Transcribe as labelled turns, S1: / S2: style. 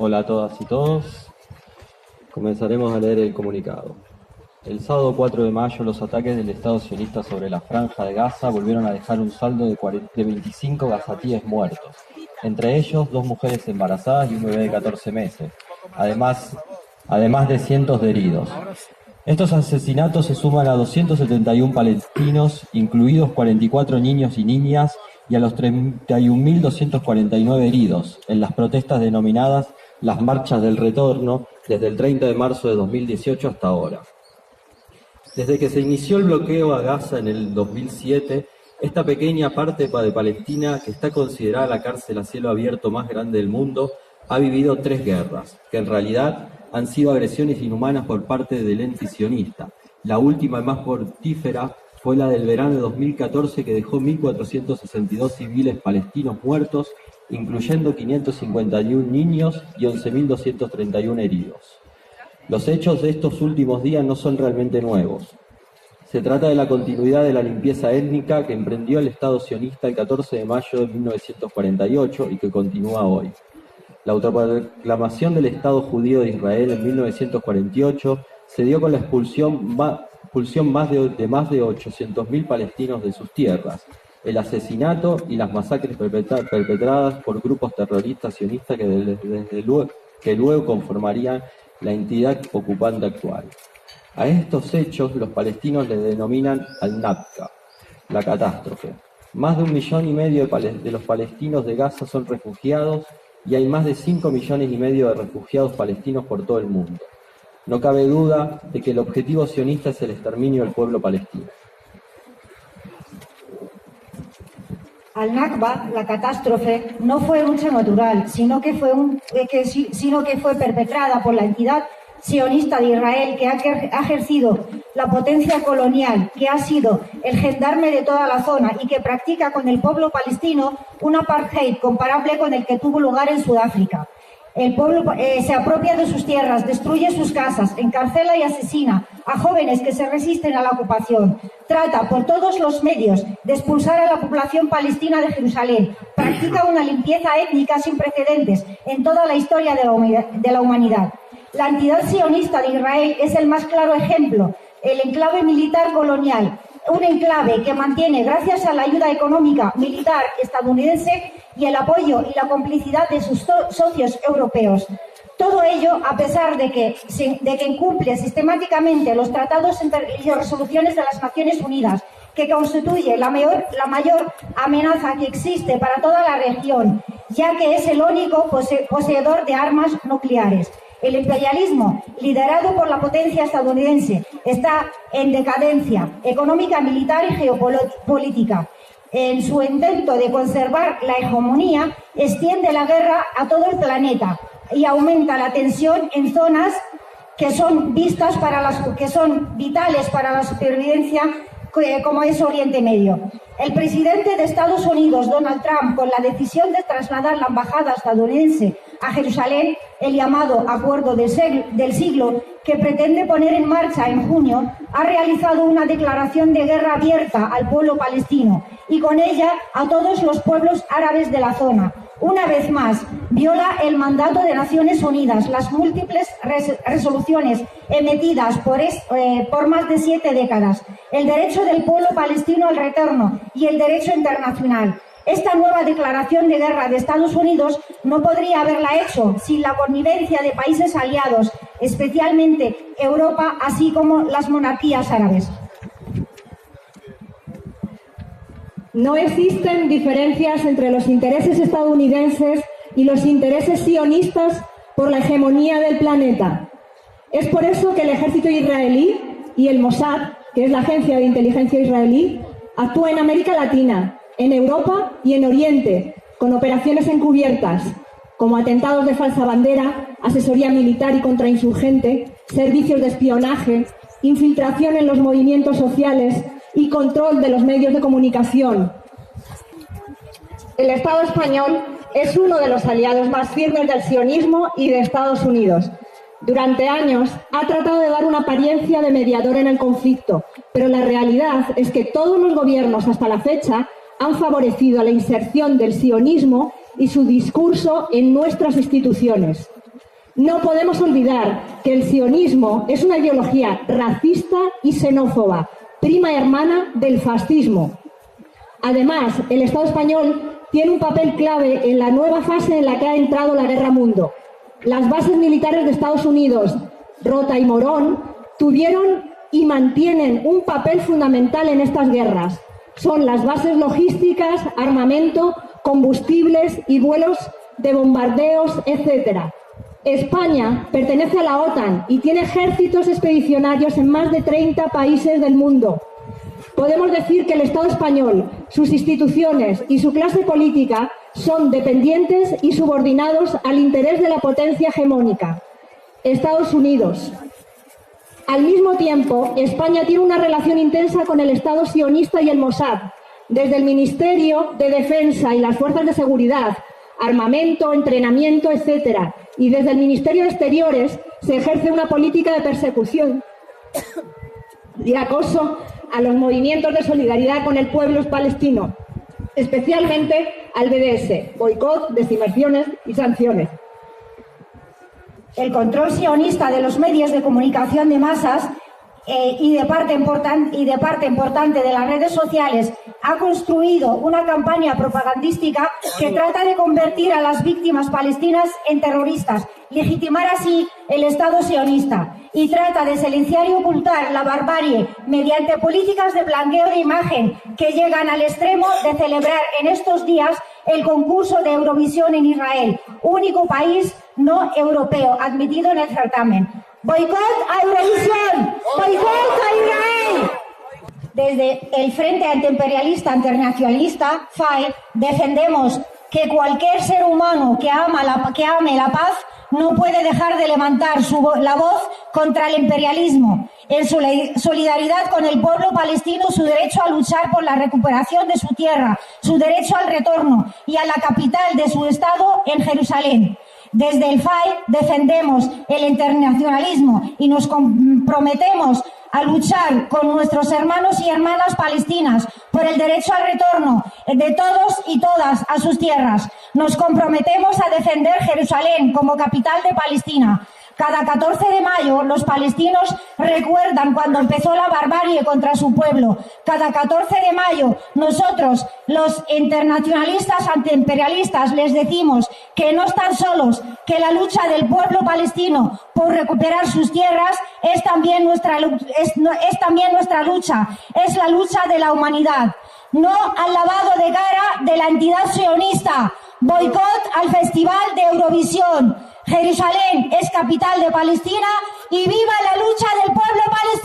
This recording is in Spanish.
S1: Hola a todas y todos. Comenzaremos a leer el comunicado. El sábado 4 de mayo, los ataques del Estado sionista sobre la Franja de Gaza volvieron a dejar un saldo de 25 gazatíes muertos, entre ellos 2 mujeres embarazadas y un bebé de 14 meses, además de cientos de heridos. Estos asesinatos se suman a 271 palestinos, incluidos 44 niños y niñas, y a los 31.249 heridos en las protestas denominadas las Marchas del Retorno desde el 30 de marzo de 2018 hasta ahora. Desde que se inició el bloqueo a Gaza en el 2007, esta pequeña parte de Palestina, que está considerada la cárcel a cielo abierto más grande del mundo, ha vivido 3 guerras, que en realidad han sido agresiones inhumanas por parte del ente sionista. La última y más mortífera fue la del verano de 2014, que dejó 1.462 civiles palestinos muertos, incluyendo 551 niños y 11.231 heridos. Los hechos de estos últimos días no son realmente nuevos. Se trata de la continuidad de la limpieza étnica que emprendió el Estado sionista el 14 de mayo de 1948 y que continúa hoy. La autoproclamación del Estado judío de Israel en 1948 se dio con la expulsión más de 800.000 palestinos de sus tierras, el asesinato y las masacres perpetradas por grupos terroristas sionistas que luego conformarían la entidad ocupante actual. A estos hechos los palestinos le denominan al-Nakba, la catástrofe. Más de 1,5 millones de los palestinos de Gaza son refugiados y hay más de 5,5 millones de refugiados palestinos por todo el mundo. No cabe duda de que el objetivo sionista es el exterminio del pueblo palestino.
S2: Al-Nakba, la catástrofe, no fue un hecho natural, sino que fue perpetrada por la entidad sionista de Israel, que ha ejercido la potencia colonial, que ha sido el gendarme de toda la zona y que practica con el pueblo palestino un apartheid comparable con el que tuvo lugar en Sudáfrica. El pueblo se apropia de sus tierras, destruye sus casas, encarcela y asesina a jóvenes que se resisten a la ocupación. Trata por todos los medios de expulsar a la población palestina de Jerusalén. Practica una limpieza étnica sin precedentes en toda la historia de la humanidad. La entidad sionista de Israel es el más claro ejemplo, el enclave militar colonial, un enclave que mantiene, gracias a la ayuda económica militar estadounidense y el apoyo y la complicidad de sus socios europeos. Todo ello a pesar de que incumple sistemáticamente los tratados y resoluciones de las Naciones Unidas, que constituye la mayor amenaza que existe para toda la región, ya que es el único poseedor de armas nucleares. El imperialismo, liderado por la potencia estadounidense, está en decadencia económica, militar y geopolítica. En su intento de conservar la hegemonía, extiende la guerra a todo el planeta y aumenta la tensión en zonas que son vitales para la supervivencia, como es Oriente Medio. El presidente de Estados Unidos, Donald Trump, con la decisión de trasladar la embajada estadounidense a Jerusalén, el llamado Acuerdo del Siglo, que pretende poner en marcha en junio, ha realizado una declaración de guerra abierta al pueblo palestino y con ella a todos los pueblos árabes de la zona. Una vez más, viola el mandato de Naciones Unidas, las múltiples resoluciones emitidas por más de 7 décadas, el derecho del pueblo palestino al retorno y el derecho internacional. Esta nueva declaración de guerra de Estados Unidos no podría haberla hecho sin la connivencia de países aliados, especialmente Europa, así como las monarquías árabes.
S3: No existen diferencias entre los intereses estadounidenses y los intereses sionistas por la hegemonía del planeta. Es por eso que el ejército israelí y el Mossad, que es la agencia de inteligencia israelí, actúa en América Latina, en Europa y en Oriente, con operaciones encubiertas, como atentados de falsa bandera, asesoría militar y contrainsurgente, servicios de espionaje, infiltración en los movimientos sociales y control de los medios de comunicación. El Estado español es uno de los aliados más firmes del sionismo y de Estados Unidos. Durante años ha tratado de dar una apariencia de mediador en el conflicto, pero la realidad es que todos los gobiernos hasta la fecha han favorecido la inserción del sionismo y su discurso en nuestras instituciones. No podemos olvidar que el sionismo es una ideología racista y xenófoba, prima hermana del fascismo. Además, el Estado español tiene un papel clave en la nueva fase en la que ha entrado la guerra mundo. Las bases militares de Estados Unidos, Rota y Morón, tuvieron y mantienen un papel fundamental en estas guerras. Son las bases logísticas, armamento, combustibles y vuelos de bombardeos, etc. España pertenece a la OTAN y tiene ejércitos expedicionarios en más de 30 países del mundo. Podemos decir que el Estado español, sus instituciones y su clase política son dependientes y subordinados al interés de la potencia hegemónica, Estados Unidos. Al mismo tiempo, España tiene una relación intensa con el Estado sionista y el Mossad, desde el Ministerio de Defensa y las fuerzas de seguridad, armamento, entrenamiento, etc. Y desde el Ministerio de Exteriores se ejerce una política de persecución y acoso a los movimientos de solidaridad con el pueblo palestino, especialmente al BDS, boicot, desinversiones y sanciones.
S2: El control sionista de los medios de comunicación de masas y de parte importante de las redes sociales ha construido una campaña propagandística que trata de convertir a las víctimas palestinas en terroristas, legitimar así el Estado sionista, y trata de silenciar y ocultar la barbarie mediante políticas de blanqueo de imagen que llegan al extremo de celebrar en estos días el concurso de Eurovisión en Israel, único país no europeo admitido en el certamen. ¡Boicot a Eurovisión! ¡Boicot a Israel! Desde el Frente Antiimperialista Internacionalista, FAI, defendemos que cualquier ser humano que ame la paz no puede dejar de levantar la voz contra el imperialismo, en solidaridad con el pueblo palestino, su derecho a luchar por la recuperación de su tierra, su derecho al retorno y a la capital de su Estado en Jerusalén. Desde el FAI defendemos el internacionalismo y nos comprometemos a luchar con nuestros hermanos y hermanas palestinas por el derecho al retorno de todos y todas a sus tierras. Nos comprometemos a defender Jerusalén como capital de Palestina. Cada 14 de mayo los palestinos recuerdan cuando empezó la barbarie contra su pueblo. Cada 14 de mayo nosotros, los internacionalistas antiimperialistas, les decimos que no están solos, que la lucha del pueblo palestino por recuperar sus tierras es también nuestra lucha, es la lucha de la humanidad. No al lavado de cara de la entidad sionista. Boicot al Festival de Eurovisión. Jerusalén es capital de Palestina y viva la lucha del pueblo palestino.